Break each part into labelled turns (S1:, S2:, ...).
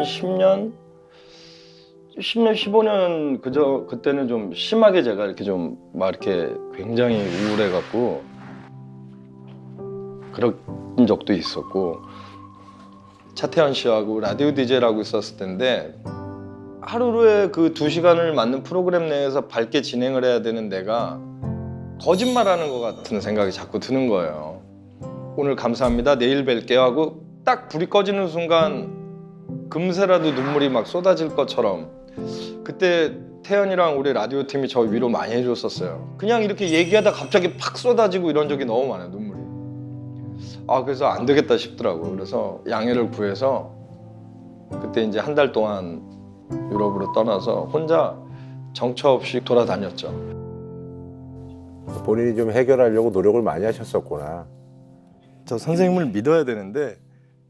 S1: 10년, 15년 그때는 좀 심하게 제가 이렇게 좀 막 이렇게 굉장히 우울해갖고 그런 적도 있었고 차태현 씨하고 라디오 DJ라고 있었을 텐데 하루에 그 2시간을 맞는 프로그램 내에서 밝게 진행을 해야 되는 내가 거짓말하는 것 같은 생각이 자꾸 드는 거예요. 오늘 감사합니다. 내일 뵐게요 하고 딱 불이 꺼지는 순간 금세라도 눈물이 막 쏟아질 것처럼 그때 태연이랑 우리 라디오 팀이 저 위로 많이 해줬었어요. 그냥 이렇게 얘기하다 갑자기 팍 쏟아지고 이런 적이 너무 많아요, 눈물이. 그래서 안 되겠다 싶더라고. 그래서 양해를 구해서 그때 이제 한 달 동안 유럽으로 떠나서 혼자 정처 없이 돌아다녔죠.
S2: 본인이 좀 해결하려고 노력을 많이 하셨었구나.
S1: 저 선생님을 믿어야 되는데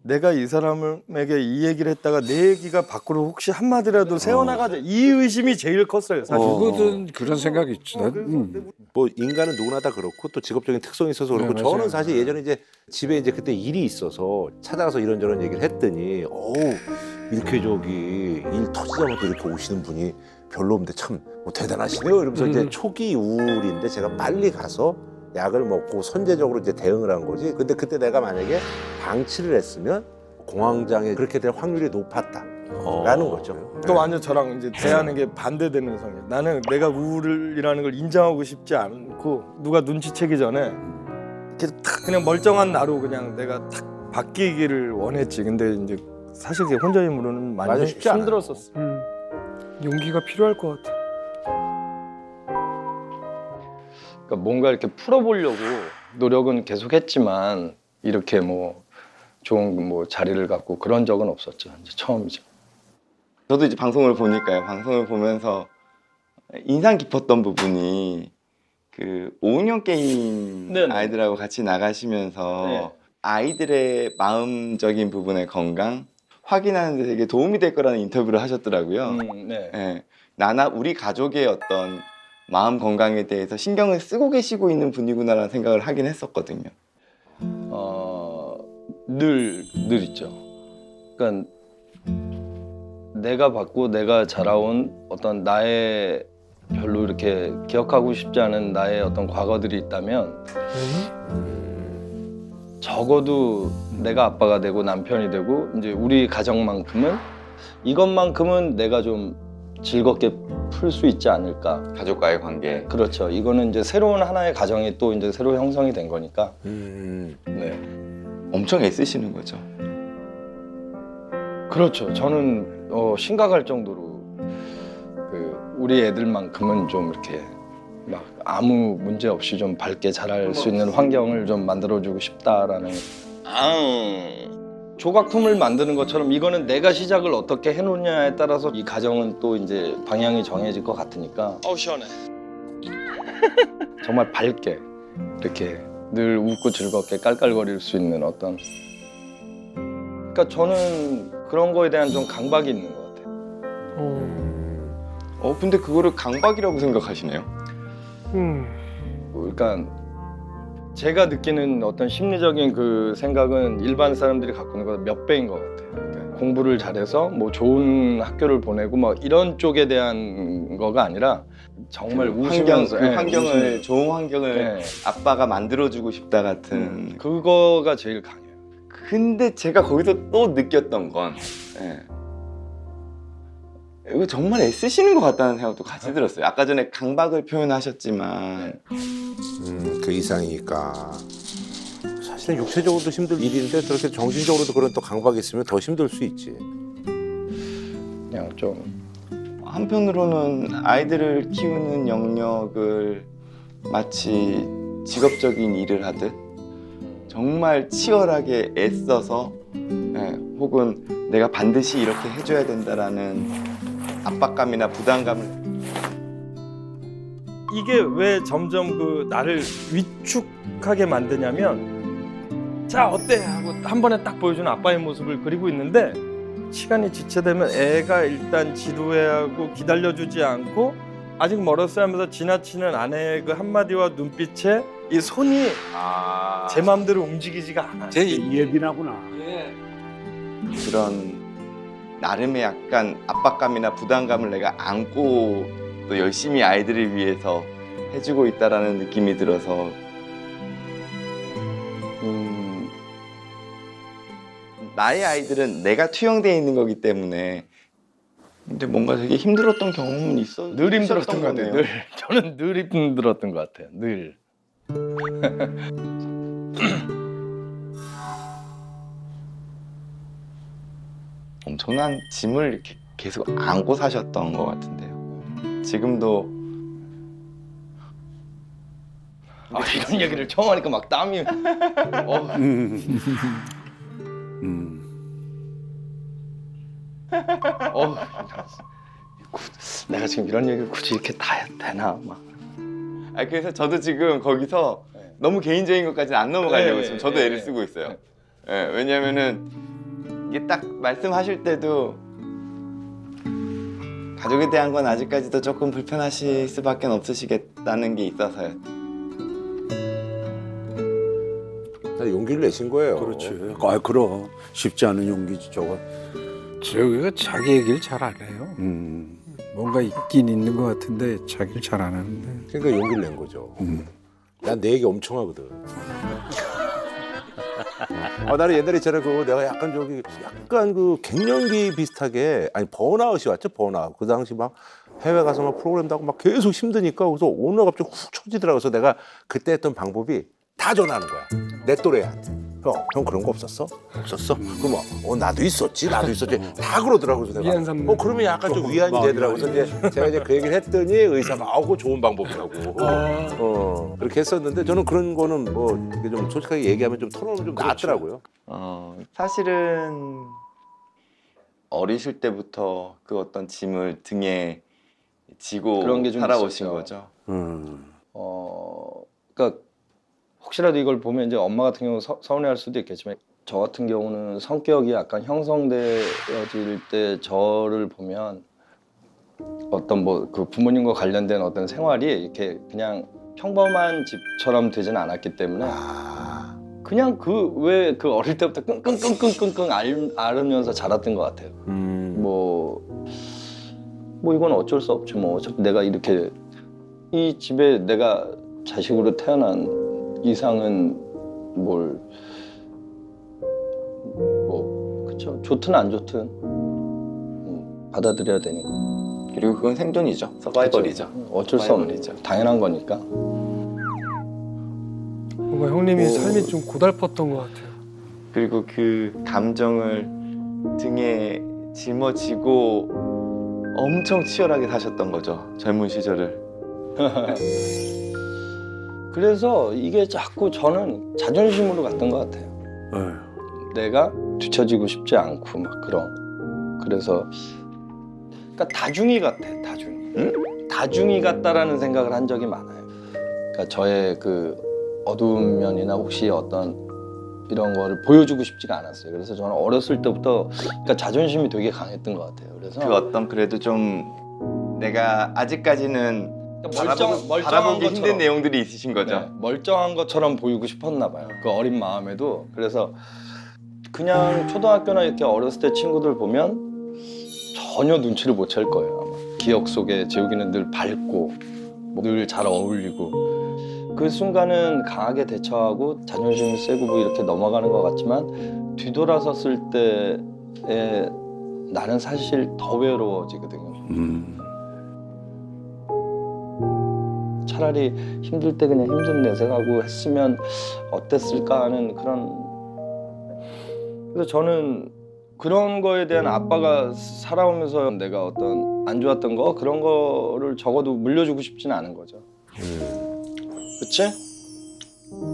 S1: 내가 이 사람에게 이 얘기를 했다가 내 얘기가 밖으로 혹시 한마디라도 새어나가자 이 의심이 제일 컸어요, 사실.
S3: 누구든 그런 생각이 있지.
S2: 뭐 인간은 누구나 다 그렇고 또 직업적인 특성이 있어서 그렇고
S3: 네,
S2: 저는
S3: 맞아요.
S2: 사실 예전에 이제 집에 이제 그때 일이 있어서 찾아가서 이런저런 얘기를 했더니 이렇게 저기 일 터지자마자 이렇게 오시는 분이 별로 없는데 참 뭐 대단하시네요 이러면서 이제 초기 우울인데 제가 빨리 가서 약을 먹고 선제적으로 이제 대응을 한 거지. 근데 그때 내가 만약에 방치를 했으면 공황장애 그렇게 될 확률이 높았다라는 거죠.
S1: 또 완전 저랑 이제 대하는 게 반대되는 성향. 나는 내가 우울이라는 걸 인정하고 싶지 않고 누가 눈치채기 전에 이렇게 탁 그냥 멀쩡한 나로 그냥 내가 탁 바뀌기를 원했지. 근데 이제 사실 그게 혼자 힘으로는 많이
S2: 맞아, 쉽지 않아요.
S1: 힘들었었어.
S3: 용기가 필요할 것 같아.
S1: 그러니까 뭔가 이렇게 풀어보려고 노력은 계속했지만 이렇게 뭐 좋은 뭐 자리를 갖고 그런 적은 없었죠. 이제 처음이죠.
S4: 저도 이제 방송을 보니까요. 방송을 보면서 인상 깊었던 부분이 그 5학년 게임
S1: 네네.
S4: 아이들하고 같이 나가시면서
S1: 네.
S4: 아이들의 마음적인 부분의 건강 확인하는 데 되게 도움이 될 거라는 인터뷰를 하셨더라고요.
S1: 네.
S4: 예, 나나 우리 가족의 어떤 마음 건강에 대해서 신경을 쓰고 계시고 있는 분이구나라는 생각을 하긴 했었거든요.
S1: 늘 있죠. 그러니까 내가 받고 내가 자라온 어떤 나의 별로 이렇게 기억하고 싶지 않은 나의 어떤 과거들이 있다면 적어도 내가 아빠가 되고 남편이 되고 이제 우리 가정만큼은 이것만큼은 내가 좀 즐겁게 풀 수 있지 않을까.
S4: 가족과의 관계.
S1: 그렇죠. 이거는 이제 새로운 하나의 가정이 또 이제 새로 형성이 된 거니까. 네.
S4: 엄청 애쓰시는 거죠.
S1: 그렇죠. 저는 심각할 정도로 그 우리 애들만큼은 좀 이렇게 막 아무 문제 없이 좀 밝게 자랄 수 있는 환경을 좀 만들어주고 싶다라는. 조각품을 만드는 것처럼 이거는 내가 시작을 어떻게 해놓냐에 따라서 이 가정은 또 이제 방향이 정해질 것 같으니까. 시원해. 정말 밝게 이렇게 늘 웃고 즐겁게 깔깔거릴 수 있는 어떤. 그러니까 저는 그런 거에 대한 좀 강박이 있는 것 같아요.
S4: 근데 그거를 강박이라고 생각하시네요.
S1: 그러니까 제가 느끼는 어떤 심리적인 그 생각은 일반 사람들이 갖고 있는 것보다 몇 배인 것 같아요. 그러니까 공부를 잘해서 뭐 좋은 학교를 보내고 뭐 이런 쪽에 대한 거가 아니라 정말 웃으면서
S4: 환경을 좋은 환경을
S1: 네.
S4: 아빠가 만들어주고 싶다 같은.
S1: 그거가 제일 강해요.
S4: 근데 제가 거기서 또 느꼈던 건 이거 정말 애쓰시는 것 같다는 생각도 같이 들었어요. 아까 전에 강박을 표현하셨지만
S2: 그 이상이니까. 사실은 육체적으로도 힘들 일인데 저렇게 정신적으로도 그런 또 강박이 있으면 더 힘들 수 있지.
S1: 그냥 좀
S4: 한편으로는 아이들을 키우는 영역을 마치 직업적인 일을 하듯 정말 치열하게 애써서 혹은 내가 반드시 이렇게 해줘야 된다라는 압박감이나 부담감을.
S1: 이게 왜 점점 그 나를 위축하게 만드냐면 자 어때 하고 한 번에 딱 보여주는 아빠의 모습을 그리고 있는데 시간이 지체되면 애가 일단 지루해하고 기다려주지 않고 아직 멀었어요 하면서 지나치는 아내의 그 한마디와 눈빛에 이 손이 제 마음대로 움직이지가 않아요.
S3: 제 예민하구나.
S4: 그런 나름의 약간 압박감이나 부담감을 내가 안고 또 열심히 아이들을 위해서 해주고 있다라는 느낌이 들어서 나의 아이들은 내가 투영되어 있는 거기 때문에 근데 뭔가 되게 힘들었던 경험은
S1: 늘 힘들었던 것 같아요.
S4: 거네요.
S1: 늘 저는 늘 힘들었던 것 같아요. 늘.
S4: 엄청난 짐을 이렇게 계속 안고 사셨던 것 같은데요. 지금도
S1: 이런 얘기를 처음 하니까 막 땀이. 내가 지금 이런 얘기를 굳이 이렇게 다 해도 되나 막.
S4: 그래서 저도 지금 거기서 너무 개인적인 것까지는 안 넘어가려고 지금 저도 애를 쓰고 있어요. 왜냐면은 이게 딱 말씀하실 때도 가족에 대한 건 아직까지도 조금 불편하실 수밖에 없으시겠다는 게 있어서요.
S2: 다 용기를 내신 거예요.
S3: 그렇지. 그럼 쉽지 않은 용기지 저거. 재욱이가 자기 얘기를 잘 안 해요. 뭔가 있긴 있는 것 같은데 자기를 잘 안 하는데.
S2: 그러니까 용기를 낸 거죠. 난 내 얘기 엄청 하거든. 나는 옛날에 있잖아 내가 약간 그 갱년기 비슷하게 아니 번아웃이 왔죠 번아웃. 그 당시 막 해외 가서 막 프로그램도 하고 막 계속 힘드니까 그래서 어느 날 갑자기 훅 쳐지더라고. 그래서 내가 그때 했던 방법이 다 전화하는 거야. 내 또래한테. 형 그런 거 없었어? 없었어? 그럼 나도 있었지. 다 그러더라고. 그래서 내가
S3: 위안 삼는.
S2: 그러면 약간 좀 위안이 되더라고. 그래서 이제 제가 이제 그 얘기를 했더니 의사가 그거 좋은 방법이라고. 그렇게 했었는데 저는 그런 거는 뭐 이게 좀 솔직하게 얘기하면 좀 털어놓으면 좀 낫더라고요.
S4: 사실은 어리실 때부터 그 어떤 짐을 등에 지고
S1: 그런 게좀
S4: 살아오신
S1: 있었죠.
S4: 거죠.
S1: 그러니까 혹시라도 이걸 보면 이제 엄마 같은 경우 서운해할 수도 있겠지만 저 같은 경우는 성격이 약간 형성되어질 때 저를 보면 어떤 뭐 그 부모님과 관련된 어떤 생활이 이렇게 그냥 평범한 집처럼 되진 않았기 때문에 그냥 왜 그 어릴 때부터 끙끙끙끙끙끙 앓으면서 자랐던 것 같아요. 뭐 이건 어쩔 수 없지 뭐 어차피 내가 이렇게 이 집에 내가 자식으로 태어난 이상은 뭐 그쵸 좋든 안 좋든 받아들여야 되니까.
S4: 그리고 그건 생존이죠. 서바이벌이죠.
S1: 어쩔 수 없는 거죠. 당연한 거니까.
S3: 뭔가 형님이 삶이 좀 고달팠던 것 같아요.
S4: 그리고 그 감정을 등에 짊어지고 엄청 치열하게 사셨던 거죠. 젊은 시절을.
S1: 그래서 이게 자꾸 저는 자존심으로 갔던 것 같아요. 내가 뒤처지고 싶지 않고 막 그래서 그러니까 다중이 같아. 다중이 같다라는 생각을 한 적이 많아요. 그러니까 저의 그 어두운 면이나 혹시 어떤 이런 거를 보여주고 싶지가 않았어요. 그래서 저는 어렸을 때부터 그러니까 자존심이 되게 강했던 것 같아요. 그래서
S4: 그 어떤 그래도 좀 내가 아직까지는
S1: 멀쩡한
S4: 바라보기 힘든
S1: 것처럼.
S4: 내용들이 있으신 거죠.
S1: 네, 멀쩡한 것처럼 보이고 싶었나 봐요. 그 어린 마음에도. 그래서 그냥 초등학교나 이렇게 어렸을 때 친구들 보면 전혀 눈치를 못 챌 거예요. 아마. 기억 속에 재욱이는 늘 밝고 늘 잘 어울리고 그 순간은 강하게 대처하고 자존심이 세고 뭐 이렇게 넘어가는 것 같지만 뒤돌아섰을 때에 나는 사실 더 외로워지거든요. 차라리 힘들 때 그냥 힘든 내색하고 했으면 어땠을까 하는 그런. 그래서 저는 그런 거에 대한 아빠가 살아오면서 내가 어떤 안 좋았던 거 그런 거를 적어도 물려주고 싶지는 않은 거죠. 그치?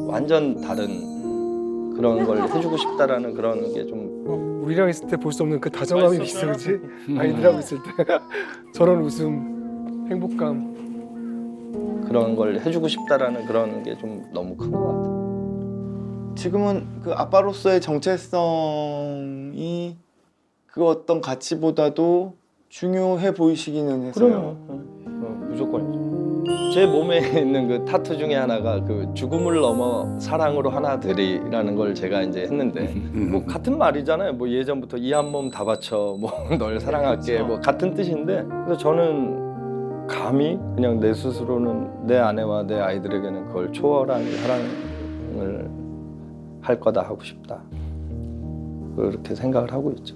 S1: 완전 다른 그런 걸 해주고 싶다라는 그런 게 좀.
S3: 우리랑 있을 때 볼 수 없는 그 다정함이 있어, 그렇지? 아이들하고 있을 때 저런 웃음, 행복감.
S1: 그런 걸 해주고 싶다라는 그런 게 좀 너무 큰 것 같아요.
S4: 지금은 그 아빠로서의 정체성이 그 어떤 가치보다도 중요해 보이시기는 해서요.
S1: 무조건이죠. 제 몸에 있는 그 타투 중에 하나가 그 죽음을 넘어 사랑으로 하나 되리라는 걸 제가 이제 했는데 뭐 같은 말이잖아요. 뭐 예전부터 이 한 몸 다 바쳐 뭐 널 사랑할게 뭐 같은 뜻인데 그래서 저는 감히 그냥 내 스스로는 내 아내와 내 아이들에게는 그걸 초월한 사랑을 할 거다 하고 싶다. 그렇게 생각을 하고 있죠.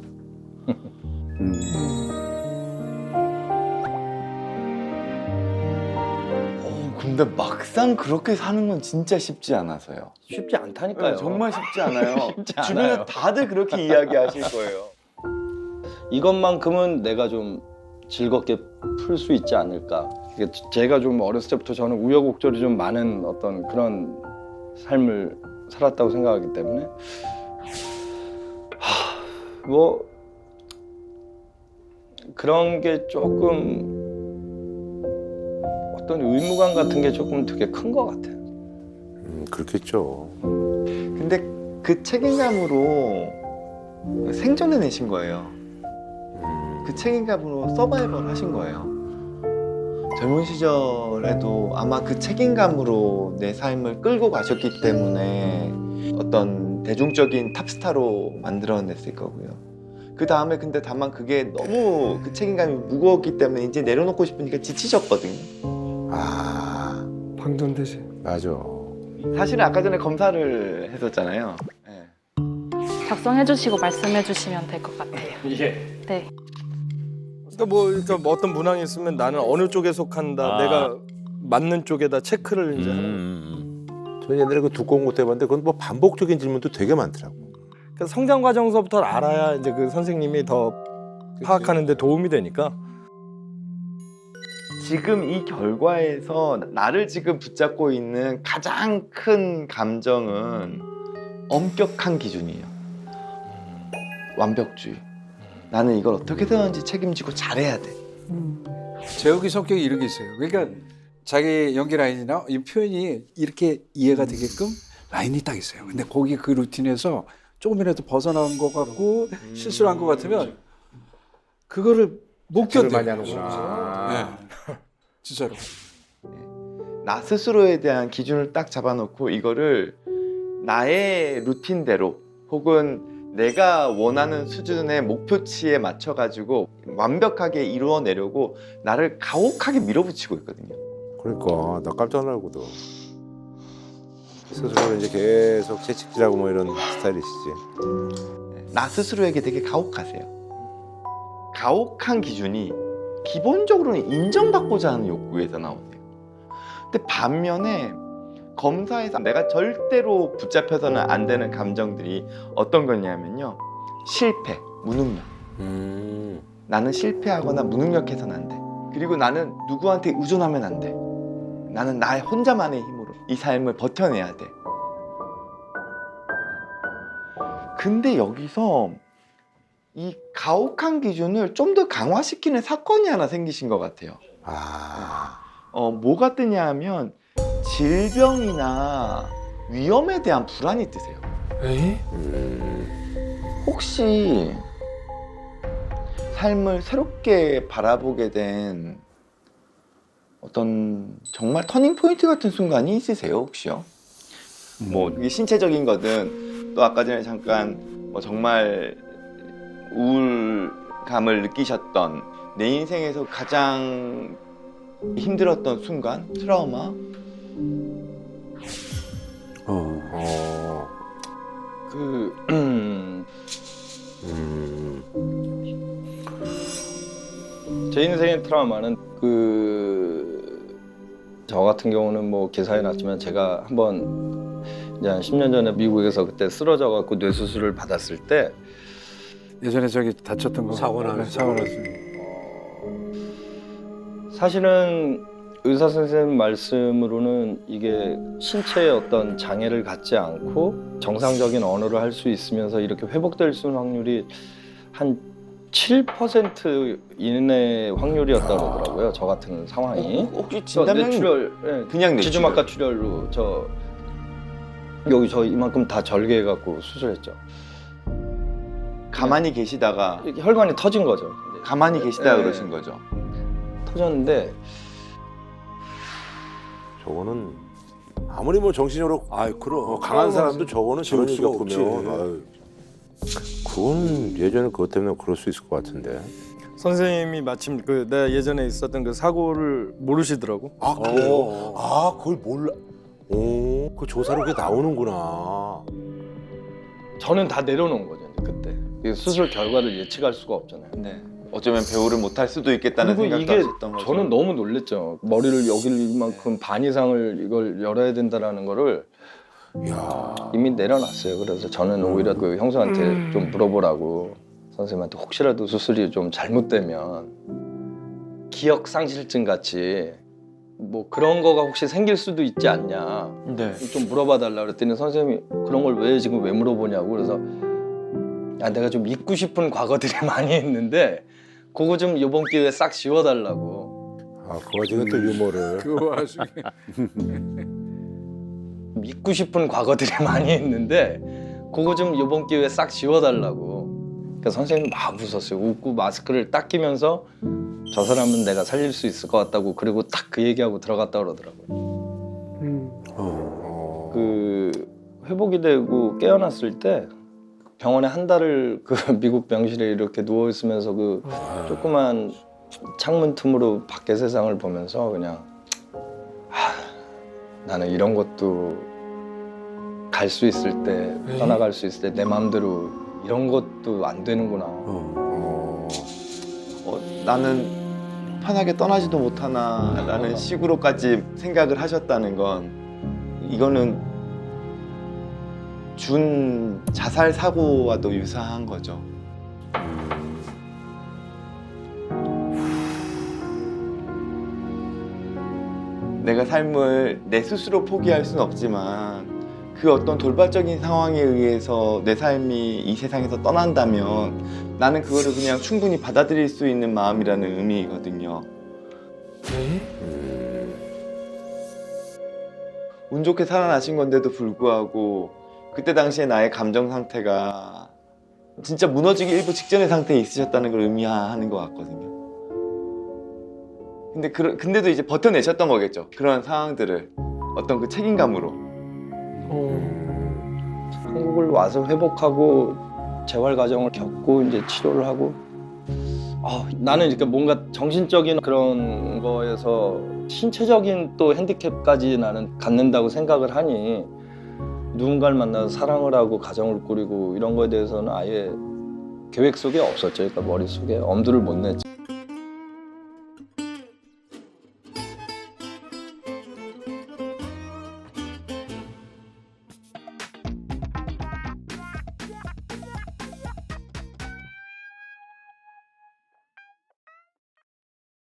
S4: 근데 막상 그렇게 사는 건 진짜 쉽지 않아서요.
S1: 쉽지 않다니까요.
S4: 네, 정말 쉽지 않아요.
S1: 쉽지
S4: 주변에
S1: 않아요.
S4: 다들 그렇게 이야기하실 거예요.
S1: 이것만큼은 내가 좀 즐겁게 풀 수 있지 않을까. 이게 제가 좀 어렸을 때부터 저는 우여곡절이 좀 많은 어떤 그런 삶을 살았다고 생각하기 때문에 뭐 그런 게 조금 어떤 의무감 같은 게 조금 되게 큰 것 같아요.
S2: 그렇겠죠.
S4: 근데 그 책임감으로 생존해내신 거예요. 그 책임감으로 서바이벌 하신 거예요. 젊은 시절에도 아마 그 책임감으로 내 삶을 끌고 가셨기 때문에 어떤 대중적인 탑스타로 만들어냈을 거고요. 그 다음에 근데 다만 그게 너무 그 책임감이 무거웠기 때문에 이제 내려놓고 싶으니까 지치셨거든요.
S2: 아,
S3: 방전되지.
S2: 맞아.
S4: 사실은 아까 전에 검사를 했었잖아요. 네.
S5: 작성해주시고 말씀해주시면 될 것 같아요.
S1: 예.
S5: 네.
S1: 그러니까 뭐 어떤 문항이 있으면 나는 어느 쪽에 속한다. 내가 맞는 쪽에다 체크를 이제 하는.
S2: 저 옛날에 그 두꺼운 것도 해봤는데 그건 뭐 반복적인 질문도 되게 많더라고.
S1: 그러니까 성장 과정서부터 알아야 이제 그 선생님이 더 파악하는 데 도움이 되니까.
S4: 지금 이 결과에서 나를 지금 붙잡고 있는 가장 큰 감정은 엄격한 기준이에요. 완벽주의. 나는 이걸 어떻게든 하는지 책임지고 잘해야 돼.
S3: 재욱이 성격이 이런 게 있어요. 그러니까 자기 연기 라인이나 이 표현이 이렇게 이해가 되게끔 라인이 딱 있어요. 근데 거기 그 루틴에서 조금이라도 벗어난 것 같고 실수를 한 것 같으면 그거를 못 견뎌요.
S2: 많이 하는구나.
S3: 네. 진짜로.
S4: 나 스스로에 대한 기준을 딱 잡아놓고 이거를 나의 루틴대로 혹은 내가 원하는 수준의 목표치에 맞춰가지고 완벽하게 이루어내려고 나를 가혹하게 밀어붙이고 있거든요.
S2: 그러니까 나 깜짝 놀고도 스스로를 이제 계속 채찍질하고 뭐 이런 스타일이시지.
S4: 나 스스로에게 되게 가혹하세요. 가혹한 기준이 기본적으로는 인정받고자 하는 욕구에서 나오세요. 근데 반면에 검사에서 내가 절대로 붙잡혀서는 안 되는 감정들이 어떤 거냐면요. 실패, 무능력. 나는 실패하거나 무능력해서는 안 돼. 그리고 나는 누구한테 의존하면 안 돼. 나는 나 혼자만의 힘으로 이 삶을 버텨내야 돼. 근데 여기서 이 가혹한 기준을 좀 더 강화시키는 사건이 하나 생기신 것 같아요. 뭐가 뜨냐 하면 질병이나 위험에 대한 불안이 뜨세요.
S3: 에이?
S4: 혹시 삶을 새롭게 바라보게 된 어떤 정말 터닝 포인트 같은 순간이 있으세요, 혹시요? 뭐 이게 신체적인 거든 또 아까 전에 잠깐 뭐 정말 우울감을 느끼셨던 내 인생에서 가장 힘들었던 순간, 트라우마.
S1: 제 인생의 트라우마는 저 같은 경우는 뭐 기사에 났지만 제가 한번 이제 한 10년 전에 미국에서 그때 쓰러져 갖고 뇌 수술을 받았을 때
S3: 예전에 저기 다쳤던 거
S2: 사고 나서.
S3: 사고 나서.
S1: 사실은 의사 선생님 말씀으로는 이게 신체의 어떤 장애를 갖지 않고 정상적인 언어를 할 수 있으면서 이렇게 회복될 수 있는 확률이 한 7% 이내 확률이었다고 그러더라고요. 저 같은 상황이.
S4: 혹시
S1: 저
S4: 진단명이
S1: 뇌출혈,
S4: 그냥 뇌출혈.
S1: 지주막과 출혈로 여기 저 이만큼 다 절개해갖고 수술했죠.
S4: 가만히 계시다가
S1: 이렇게 혈관이 터진 거죠.
S4: 가만히 계시다가
S1: 네.
S4: 그러신 거죠.
S1: 터졌는데
S2: 저거는 아무리 뭐 정신적으로
S3: 그럼
S2: 강한 사람도 저거는 저런
S3: 지울
S2: 일
S3: 수가 없지.
S2: 겪으면 아유, 그거는 예전에 그것 때문에 그럴 수 있을 것 같은데.
S1: 선생님이 마침 그 내가 예전에 있었던 그 사고를 모르시더라고.
S2: 아 그래요? 아 그걸 몰라. 오, 그 조사로 그게 나오는구나.
S1: 저는 다 내려놓은 거죠 이제 그때. 이 수술 결과를 예측할 수가 없잖아요.
S4: 네. 어쩌면 배우를 못할 수도 있겠다는
S1: 그리고
S4: 생각도
S1: 이게
S4: 하셨던 거죠.
S1: 저는 너무 놀랬죠. 머리를 여길 이만큼 반 이상을 이걸 열어야 된다라는 거를
S2: 야,
S1: 이미 내려놨어요. 그래서 저는 오히려 그 형수한테 좀 물어보라고 선생님한테 혹시라도 수술이 좀 잘못되면 기억 상실증 같이 뭐 그런 거가 혹시 생길 수도 있지 않냐
S4: 네.
S1: 좀 물어봐 달라 그랬더니 선생님이 그런 걸 왜 지금 왜 물어보냐고 그래서 야 내가 좀 잊고 싶은 과거들이 많이 있는데 그거 좀 이번 기회에 싹 지워달라고.
S2: 아, 그 와중에 또 유머를.
S3: 그 와중에
S1: 잊고 싶은 과거들이 많이 있는데 그거 좀 이번 기회에 싹 지워달라고. 그러니까 선생님이 막 웃었어요. 웃고 마스크를 딱 끼면서 저 사람은 내가 살릴 수 있을 것 같다고 그리고 딱 그 얘기하고 들어갔다 그러더라고요. 그 회복이 되고 깨어났을 때 병원에 한 달을 그 미국 병실에 이렇게 누워 있으면서 그 조그만 창문 틈으로 밖의 세상을 보면서 그냥 나는 이런 것도 갈 수 있을 때 떠나갈 수 있을 때 내 마음대로 이런 것도 안 되는구나.
S4: 나는 편하게 떠나지도 못하나라는 식으로까지 생각을 하셨다는 건 이거는 준 자살 사고와도 유사한 거죠. 내가 삶을 내 스스로 포기할 수는 없지만 그 어떤 돌발적인 상황에 의해서 내 삶이 이 세상에서 떠난다면 나는 그거를 그냥 충분히 받아들일 수 있는 마음이라는 의미거든요. 운 좋게 살아나신 건데도 불구하고 그때 당시에 나의 감정 상태가 진짜 무너지기 일부 직전의 상태에 있으셨다는 걸 의미하는 것 같거든요. 근데도 이제 버텨내셨던 거겠죠. 그런 상황들을 어떤 그 책임감으로.
S1: 한국을 와서 회복하고 재활 과정을 겪고 이제 치료를 하고 나는 이렇게 뭔가 정신적인 그런 거에서 신체적인 또 핸디캡까지 나는 갖는다고 생각을 하니 누군가를 만나서 사랑을 하고 가정을 꾸리고 이런 거에 대해서는 아예 계획 속에 없었죠. 그러니까 머릿속에 엄두를 못 냈죠.